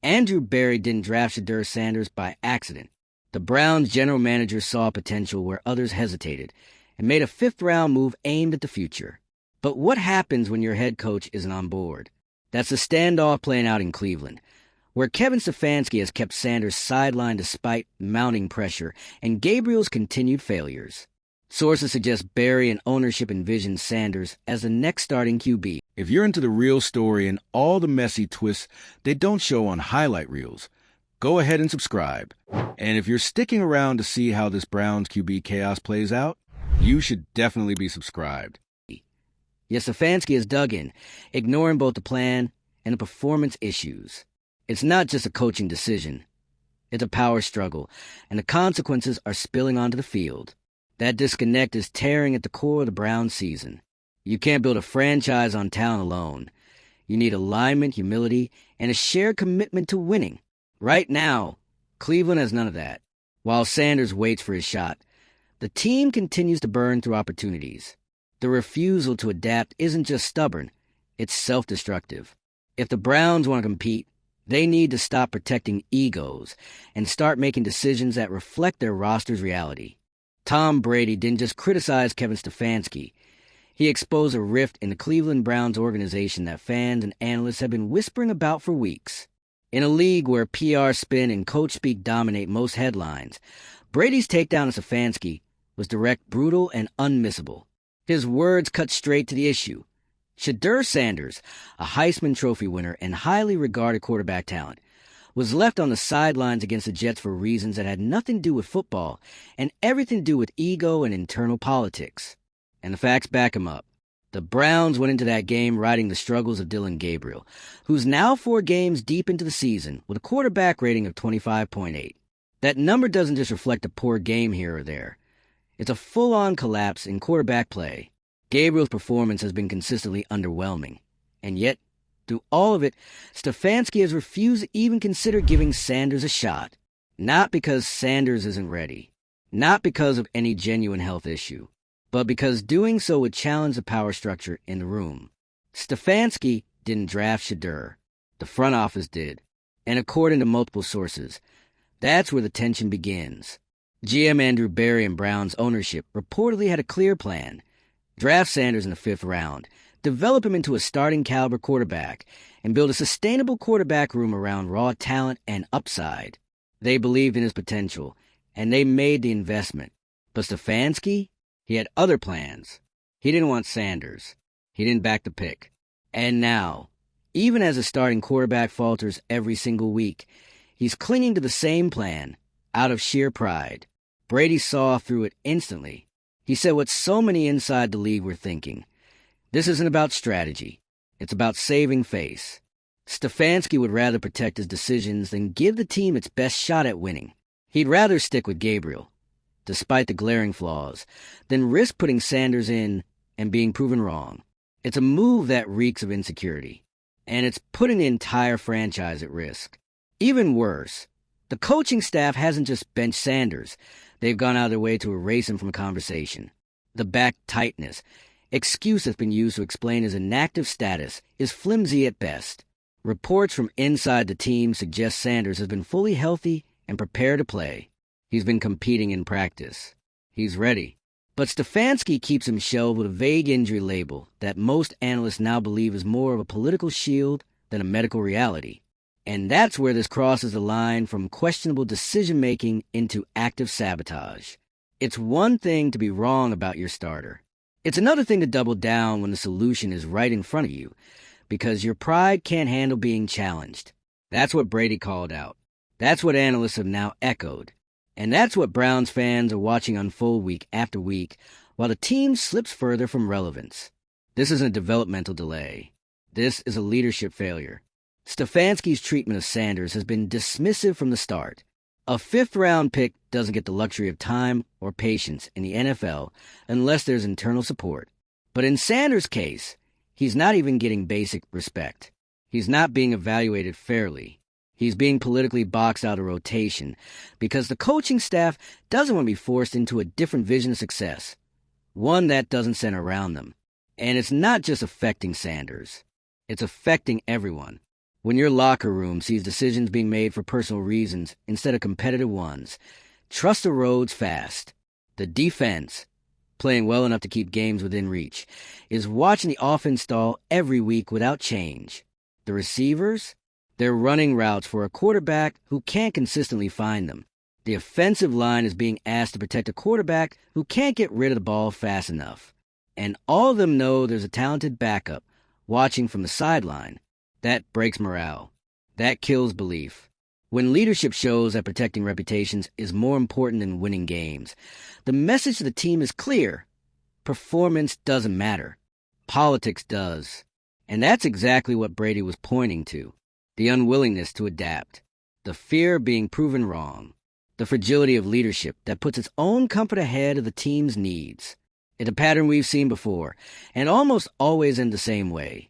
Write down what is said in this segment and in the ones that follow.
Andrew Berry didn't draft Shedeur Sanders by accident. The Browns' general manager saw potential where others hesitated and made a fifth-round move aimed at the future. But what happens when your head coach isn't on board? That's the standoff playing out in Cleveland, where Kevin Stefanski has kept Sanders sidelined despite mounting pressure and Gabriel's continued failures. Sources suggest Berry and ownership envision Sanders as the next starting QB. If you're into the real story and all the messy twists they don't show on highlight reels, go ahead and subscribe. And if you're sticking around to see how this Browns QB chaos plays out, you should definitely be subscribed. Yet Stefanski has dug in, ignoring both the plan and the performance issues. It's not just a coaching decision. It's a power struggle, and the consequences are spilling onto the field. That disconnect is tearing at the core of the Browns season. You can't build a franchise on talent alone. You need alignment, humility, and a shared commitment to winning. Right now, Cleveland has none of that. While Sanders waits for his shot, the team continues to burn through opportunities. The refusal to adapt isn't just stubborn, it's self-destructive. If the Browns want to compete, they need to stop protecting egos and start making decisions that reflect their roster's reality. Tom Brady didn't just criticize Kevin Stefanski. He exposed a rift in the Cleveland Browns organization that fans and analysts have been whispering about for weeks. In a league where PR spin and coach speak dominate most headlines, Brady's takedown of Stefanski was direct, brutal, and unmissable. His words cut straight to the issue. Shedeur Sanders, a Heisman Trophy winner and highly regarded quarterback talent, was left on the sidelines against the Jets for reasons that had nothing to do with football and everything to do with ego and internal politics. And the facts back him up. The Browns went into that game riding the struggles of Dillon Gabriel, who's now 4 games deep into the season with a quarterback rating of 25.8. That number doesn't just reflect a poor game here or there. It's a full-on collapse in quarterback play. Gabriel's performance has been consistently underwhelming. And yet, through all of it, Stefanski has refused to even consider giving Sanders a shot. Not because Sanders isn't ready. Not because of any genuine health issue. But because doing so would challenge the power structure in the room. Stefanski didn't draft Shedeur. The front office did. And according to multiple sources, that's where the tension begins. GM Andrew Berry and Browns ownership reportedly had a clear plan. Draft Sanders in the 5th round, develop him into a starting caliber quarterback, and build a sustainable quarterback room around raw talent and upside. They believed in his potential, and they made the investment. But Stefanski? He had other plans. He didn't want Sanders. He didn't back the pick. And now, even as a starting quarterback falters every single week, he's clinging to the same plan, out of sheer pride. Brady saw through it instantly. He said what so many inside the league were thinking. This isn't about strategy. It's about saving face. Stefanski would rather protect his decisions than give the team its best shot at winning. He'd rather stick with Gabriel, despite the glaring flaws, than risk putting Sanders in and being proven wrong. It's a move that reeks of insecurity, and it's putting the entire franchise at risk. Even worse, the coaching staff hasn't just benched Sanders. They've gone out of their way to erase him from conversation. The back tightness, excuse that's been used to explain his inactive status, is flimsy at best. Reports from inside the team suggest Sanders has been fully healthy and prepared to play. He's been competing in practice. He's ready. But Stefanski keeps him shelved with a vague injury label that most analysts now believe is more of a political shield than a medical reality. And that's where this crosses the line from questionable decision-making into active sabotage. It's one thing to be wrong about your starter. It's another thing to double down when the solution is right in front of you, because your pride can't handle being challenged. That's what Brady called out. That's what analysts have now echoed. And that's what Browns fans are watching unfold week after week, while the team slips further from relevance. This isn't a developmental delay. This is a leadership failure. Stefanski's treatment of Sanders has been dismissive from the start. A 5th-round pick doesn't get the luxury of time or patience in the NFL unless there's internal support. But in Sanders' case, he's not even getting basic respect. He's not being evaluated fairly. He's being politically boxed out of rotation because the coaching staff doesn't want to be forced into a different vision of success, one that doesn't center around them. And it's not just affecting Sanders. It's affecting everyone. When your locker room sees decisions being made for personal reasons instead of competitive ones, trust erodes fast. The defense, playing well enough to keep games within reach, is watching the offense stall every week without change. The receivers, they're running routes for a quarterback who can't consistently find them. The offensive line is being asked to protect a quarterback who can't get rid of the ball fast enough. And all of them know there's a talented backup watching from the sideline. That breaks morale. That kills belief. When leadership shows that protecting reputations is more important than winning games, the message to the team is clear. Performance doesn't matter. Politics does. And that's exactly what Brady was pointing to. The unwillingness to adapt. The fear of being proven wrong. The fragility of leadership that puts its own comfort ahead of the team's needs. It's a pattern we've seen before, and almost always ends the same way.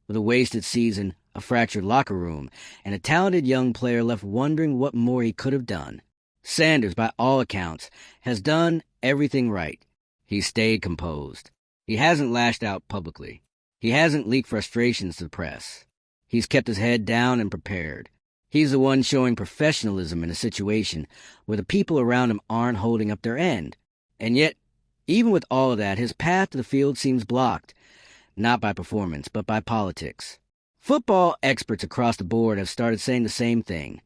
With a wasted season, a fractured locker room, and a talented young player left wondering what more he could have done. Sanders, by all accounts, has done everything right. He's stayed composed. He hasn't lashed out publicly. He hasn't leaked frustrations to the press. He's kept his head down and prepared. He's the one showing professionalism in a situation where the people around him aren't holding up their end. And yet, even with all of that, his path to the field seems blocked, not by performance, but by politics. Football experts across the board have started saying the same thing.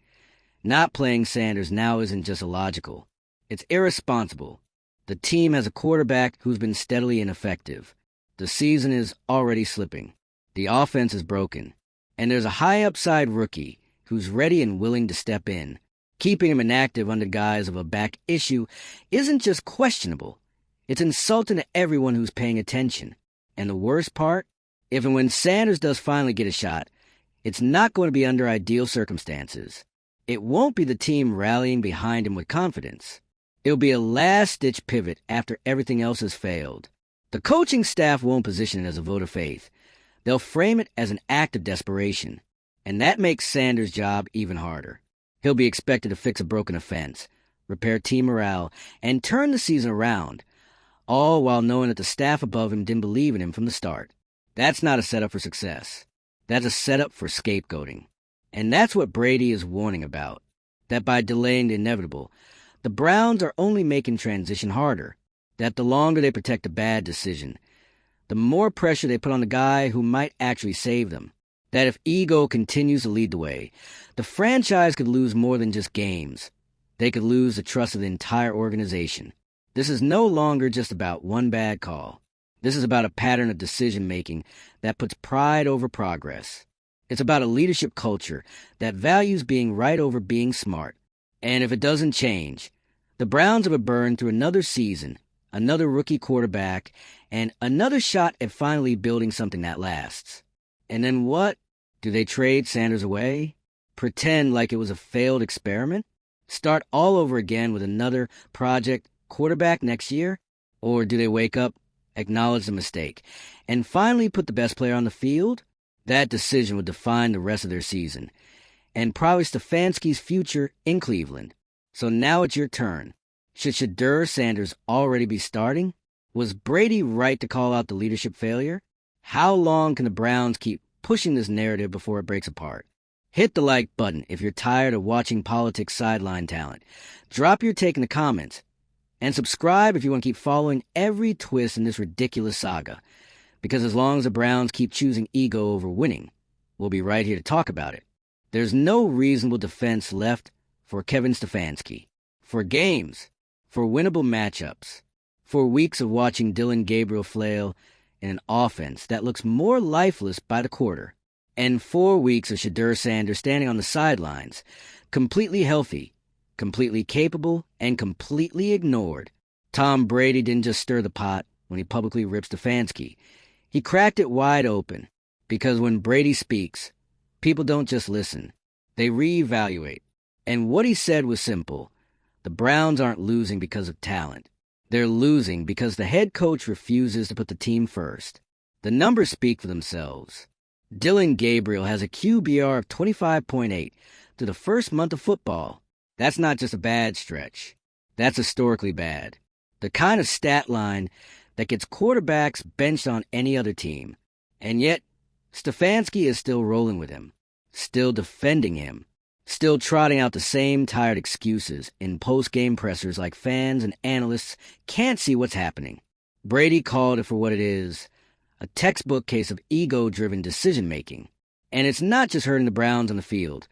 Not playing Sanders now isn't just illogical. It's irresponsible. The team has a quarterback who's been steadily ineffective. The season is already slipping. The offense is broken. And there's a high-upside rookie who's ready and willing to step in. Keeping him inactive under guise of a back issue isn't just questionable. It's insulting to everyone who's paying attention. And the worst part? If and when Sanders does finally get a shot, it's not going to be under ideal circumstances. It won't be the team rallying behind him with confidence. It'll be a last-ditch pivot after everything else has failed. The coaching staff won't position it as a vote of faith. They'll frame it as an act of desperation. And that makes Sanders' job even harder. He'll be expected to fix a broken offense, repair team morale, and turn the season around, all while knowing that the staff above him didn't believe in him from the start. That's not a setup for success. That's a setup for scapegoating. And that's what Brady is warning about, that by delaying the inevitable, the Browns are only making transition harder, that the longer they protect a bad decision, the more pressure they put on the guy who might actually save them. That if ego continues to lead the way, the franchise could lose more than just games. They could lose the trust of the entire organization. This is no longer just about one bad call. This is about a pattern of decision-making that puts pride over progress. It's about a leadership culture that values being right over being smart. And if it doesn't change, the Browns have burned through another season, another rookie quarterback, and another shot at finally building something that lasts. And then what? Do they trade Sanders away? Pretend like it was a failed experiment? Start all over again with another project quarterback next year? Or do they wake up, acknowledge the mistake, and finally put the best player on the field? That decision would define the rest of their season, and probably Stefanski's future in Cleveland. So now it's your turn. Should Shedeur Sanders already be starting? Was Brady right to call out the leadership failure? How long can the Browns keep pushing this narrative before it breaks apart? Hit the like button if you're tired of watching politics sideline talent. Drop your take in the comments. And subscribe if you want to keep following every twist in this ridiculous saga. Because as long as the Browns keep choosing ego over winning, we'll be right here to talk about it. There's no reasonable defense left for Kevin Stefanski. For games. For winnable matchups. For weeks of watching Dillon Gabriel flail in an offense that looks more lifeless by the quarter. And 4 weeks of Shedeur Sanders standing on the sidelines, completely healthy, completely capable, and completely ignored. Tom Brady didn't just stir the pot when he publicly ripped Stefanski. He cracked it wide open, because when Brady speaks, people don't just listen. They reevaluate. And what he said was simple. The Browns aren't losing because of talent. They're losing because the head coach refuses to put the team first. The numbers speak for themselves. Dillon Gabriel has a QBR of 25.8 through the first month of football. That's not just a bad stretch. That's historically bad. The kind of stat line that gets quarterbacks benched on any other team. And yet, Stefanski is still rolling with him. still defending him, still trotting out the same tired excuses in post-game pressers like fans and analysts can't see what's happening. Brady called it for what it is, a textbook case of ego-driven decision-making. And it's not just hurting the Browns on the field.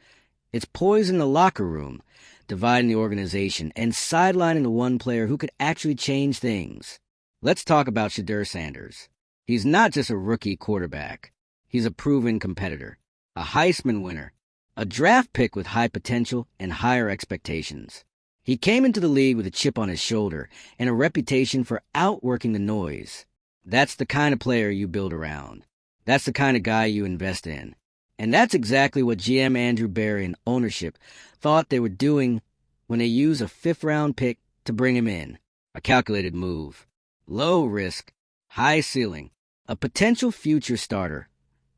It's poisoning the locker room, dividing the organization, and sidelining the one player who could actually change things. Let's talk about Shedeur Sanders. He's not just a rookie quarterback. He's a proven competitor, a Heisman winner, a draft pick with high potential and higher expectations. He came into the league with a chip on his shoulder and a reputation for outworking the noise. That's the kind of player you build around. That's the kind of guy you invest in. And that's exactly what GM Andrew Berry and ownership thought they were doing when they used a fifth-round pick to bring him in. A calculated move. Low risk, high ceiling, a potential future starter,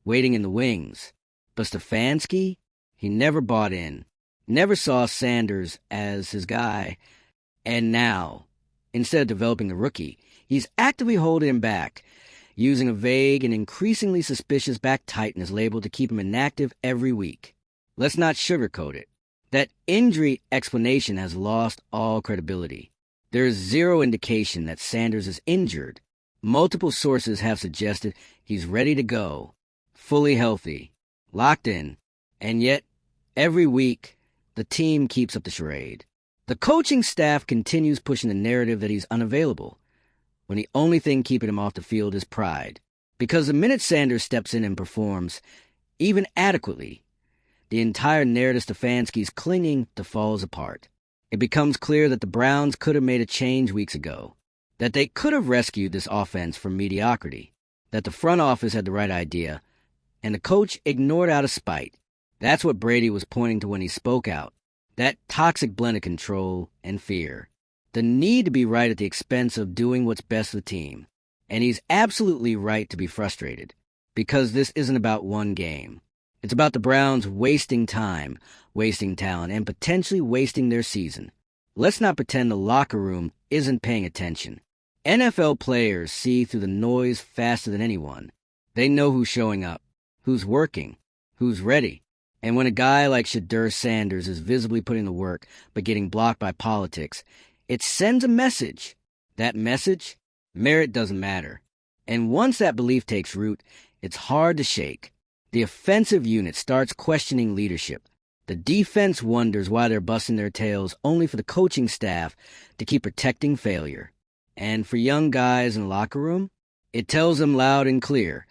waiting in the wings. But Stefanski? He never bought in, never saw Sanders as his guy. And now, instead of developing a rookie, he's actively holding him back, using a vague and increasingly suspicious back tighten as label to keep him inactive every week. Let's not sugarcoat it. That injury explanation has lost all credibility. There is zero indication that Sanders is injured. Multiple sources have suggested he's ready to go, fully healthy, locked in, and yet, every week, the team keeps up the charade. The coaching staff continues pushing the narrative that he's unavailable, when the only thing keeping him off the field is pride. Because the minute Sanders steps in and performs, even adequately, the entire narrative Stefanski's clinging to falls apart. It becomes clear that the Browns could have made a change weeks ago, that they could have rescued this offense from mediocrity, that the front office had the right idea, and the coach ignored out of spite. That's what Brady was pointing to when he spoke out, that toxic blend of control and fear, the need to be right at the expense of doing what's best for the team. And he's absolutely right to be frustrated, because this isn't about one game. It's about the Browns wasting time, wasting talent, and potentially wasting their season. Let's not pretend the locker room isn't paying attention. NFL players see through the noise faster than anyone. They know who's showing up, who's working, who's ready. And when a guy like Shedeur Sanders is visibly putting the work but getting blocked by politics, it sends a message. That message? Merit doesn't matter. And once that belief takes root, it's hard to shake. The offensive unit starts questioning leadership. The defense wonders why they're busting their tails only for the coaching staff to keep protecting failure. And for young guys in the locker room, it tells them loud and clear,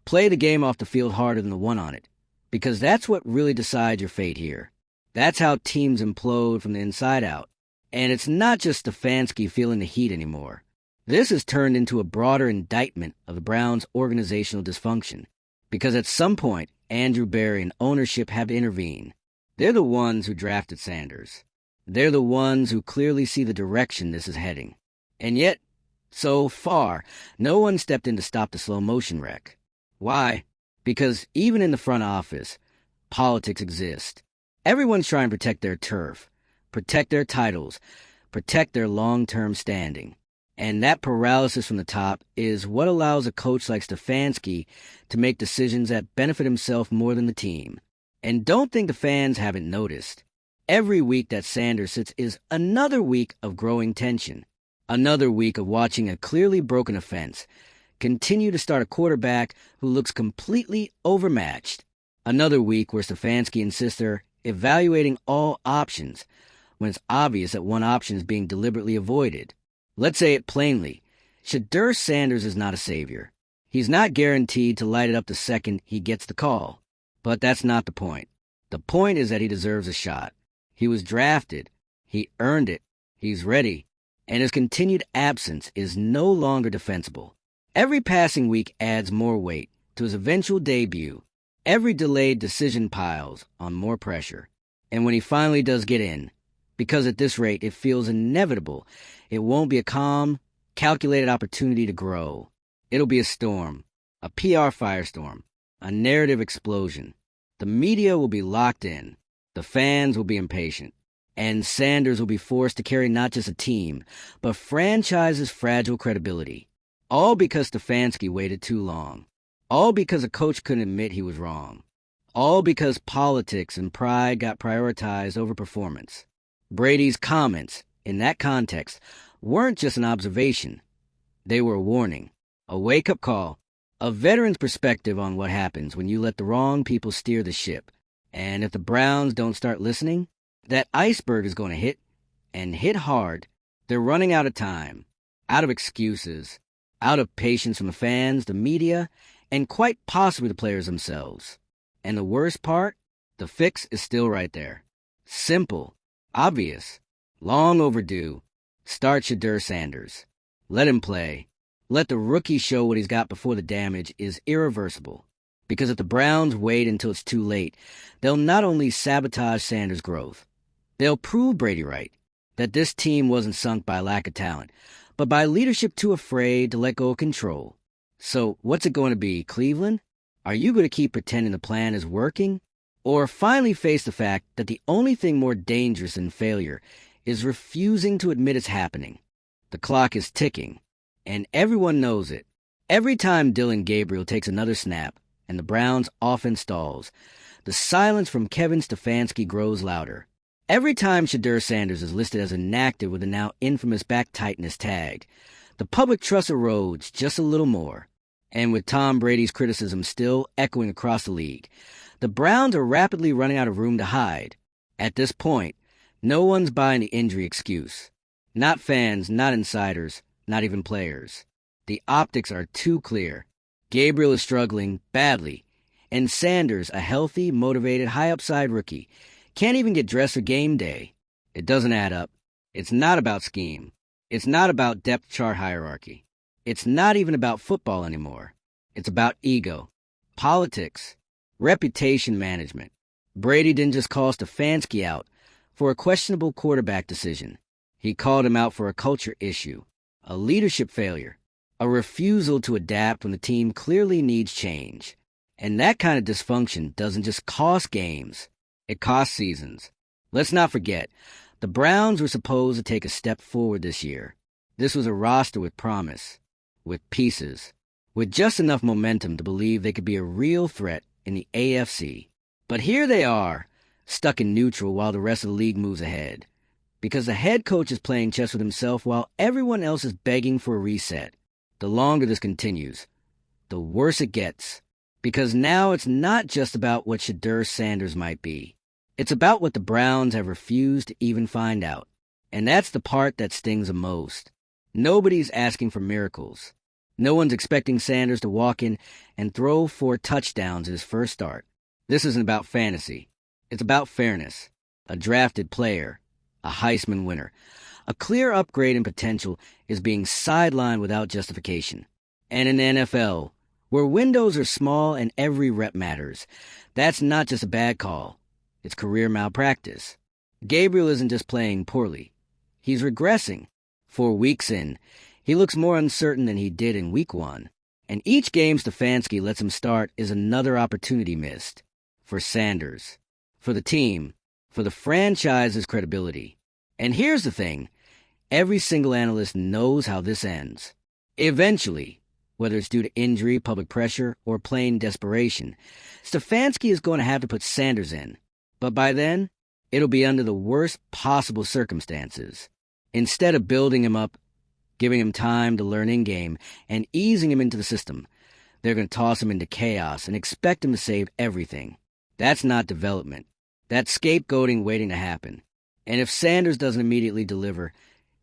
play the game off the field harder than the one on it. Because that's what really decides your fate here. That's how teams implode from the inside out. And it's not just Stefanski feeling the heat anymore. This has turned into a broader indictment of the Browns' organizational dysfunction. Because at some point, Andrew Berry and ownership have to intervene. They're the ones who drafted Sanders. They're the ones who clearly see the direction this is heading. And yet, so far, no one stepped in to stop the slow-motion wreck. Why? Because even in the front office, politics exist. Everyone's trying to protect their turf, protect their titles, protect their long-term standing. And that paralysis from the top is what allows a coach like Stefanski to make decisions that benefit himself more than the team. And don't think the fans haven't noticed. Every week that Sanders sits is another week of growing tension. Another week of watching a clearly broken offense continue to start a quarterback who looks completely overmatched. Another week where Stefanski insists they're evaluating all options when it's obvious that one option is being deliberately avoided. Let's say it plainly. Shedeur Sanders is not a savior. He's not guaranteed to light it up the second he gets the call. But that's not the point. The point is that he deserves a shot. He was drafted. He earned it. He's ready. And his continued absence is no longer defensible. Every passing week adds more weight to his eventual debut. Every delayed decision piles on more pressure. And when he finally does get in, because at this rate it feels inevitable, it won't be a calm, calculated opportunity to grow. It'll be a storm, a PR firestorm, a narrative explosion. The media will be locked in. The fans will be impatient. And Sanders will be forced to carry not just a team, but franchise's fragile credibility. All because Stefanski waited too long. All because a coach couldn't admit he was wrong. All because politics and pride got prioritized over performance. Brady's comments, in that context, weren't just an observation. They were a warning, a wake-up call, a veteran's perspective on what happens when you let the wrong people steer the ship. And if the Browns don't start listening, that iceberg is going to hit, and hit hard. They're running out of time, out of excuses, out of patience from the fans, the media, and quite possibly the players themselves. And the worst part? The fix is still right there. Simple, obvious, long overdue. Start Shedeur Sanders. Let him play. Let the rookie show what he's got before the damage is irreversible. Because if the Browns wait until it's too late, they'll not only sabotage Sanders' growth, they'll prove Brady right, that this team wasn't sunk by lack of talent, but by leadership too afraid to let go of control. So what's it going to be, Cleveland? Are you going to keep pretending the plan is working? Or finally face the fact that the only thing more dangerous than failure is refusing to admit it's happening? The clock is ticking, and everyone knows it. Every time Dillon Gabriel takes another snap and the Browns' offense stalls, the silence from Kevin Stefanski grows louder. Every time Shedeur Sanders is listed as inactive with the now infamous back tightness tag, the public trust erodes just a little more. And with Tom Brady's criticism still echoing across the league, the Browns are rapidly running out of room to hide. At this point, no one's buying the injury excuse. Not fans, not insiders, not even players. The optics are too clear. Gabriel is struggling badly, and Sanders, a healthy, motivated, high-upside rookie, can't even get dressed for game day. It doesn't add up. It's not about scheme. It's not about depth chart hierarchy. It's not even about football anymore. It's about ego, politics, reputation management. Brady didn't just call Stefanski out for a questionable quarterback decision. He called him out for a culture issue, a leadership failure, a refusal to adapt when the team clearly needs change. And that kind of dysfunction doesn't just cost games, it costs seasons. Let's not forget, the Browns were supposed to take a step forward this year. This was a roster with promise, with pieces, with just enough momentum to believe they could be a real threat in the AFC. But here they are, stuck in neutral while the rest of the league moves ahead. Because the head coach is playing chess with himself while everyone else is begging for a reset. The longer this continues, the worse it gets. Because now it's not just about what Shedeur Sanders might be. It's about what the Browns have refused to even find out. And that's the part that stings the most. Nobody's asking for miracles. No one's expecting Sanders to walk in and throw 4 touchdowns in his first start. This isn't about fantasy. It's about fairness. A drafted player, a Heisman winner, a clear upgrade in potential is being sidelined without justification. And in the NFL, where windows are small and every rep matters, that's not just a bad call. It's career malpractice. Gabriel isn't just playing poorly. He's regressing. 4 weeks in, he looks more uncertain than he did in week 1. And each game Stefanski lets him start is another opportunity missed. For Sanders, for the team, for the franchise's credibility. And here's the thing. Every single analyst knows how this ends. Eventually, whether it's due to injury, public pressure, or plain desperation, Stefanski is going to have to put Sanders in. But by then, it'll be under the worst possible circumstances. Instead of building him up, giving him time to learn in-game, and easing him into the system, they're going to toss him into chaos and expect him to save everything. That's not development. That's scapegoating waiting to happen. And if Sanders doesn't immediately deliver,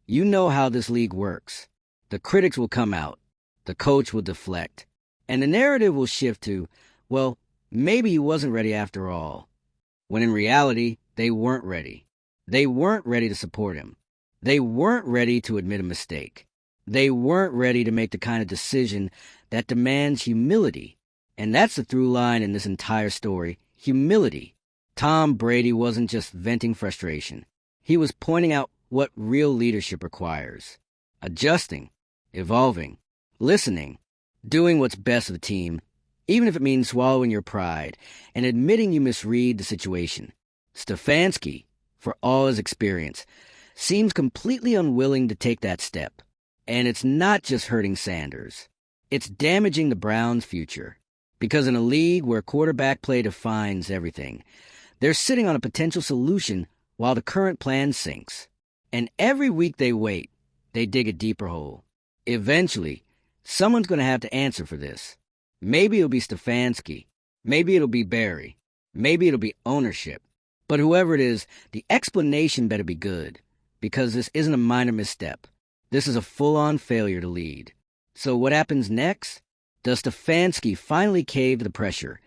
you know how this league works. The critics will come out. The coach will deflect. And the narrative will shift to, well, maybe he wasn't ready after all. When in reality, they weren't ready. They weren't ready to support him. They weren't ready to admit a mistake. They weren't ready to make the kind of decision that demands humility. And that's the through line in this entire story, humility. Tom Brady wasn't just venting frustration. He was pointing out what real leadership requires. Adjusting, evolving, listening, doing what's best for the team, even if it means swallowing your pride and admitting you misread the situation. Stefanski, for all his experience, seems completely unwilling to take that step. And it's not just hurting Sanders. It's damaging the Browns' future. Because in a league where quarterback play defines everything, they're sitting on a potential solution while the current plan sinks. And every week they wait, they dig a deeper hole. Eventually, someone's going to have to answer for this. Maybe it'll be Stefanski. Maybe it'll be Barry. Maybe it'll be ownership. But whoever it is, the explanation better be good, because this isn't a minor misstep. This is a full-on failure to lead. So what happens next? Does Stefanski finally cave to the pressure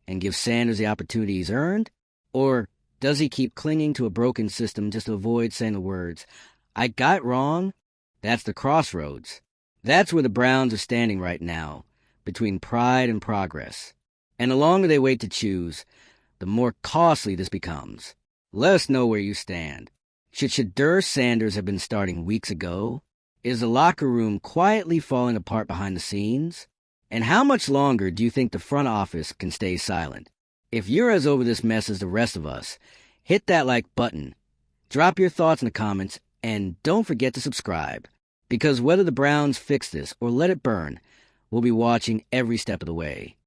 and give Sanders the opportunity he's earned? Or does he keep clinging to a broken system just to avoid saying the words, "I got it wrong"? That's the crossroads. That's where the Browns are standing right now, between pride and progress. And the longer they wait to choose, the more costly this becomes. Let us know where you stand. Should Shedeur Sanders have been starting weeks ago? Is the locker room quietly falling apart behind the scenes? And how much longer do you think the front office can stay silent? If you're as over this mess as the rest of us, hit that like button. Drop your thoughts in the comments, and don't forget to subscribe. Because whether the Browns fix this or let it burn, we'll be watching every step of the way.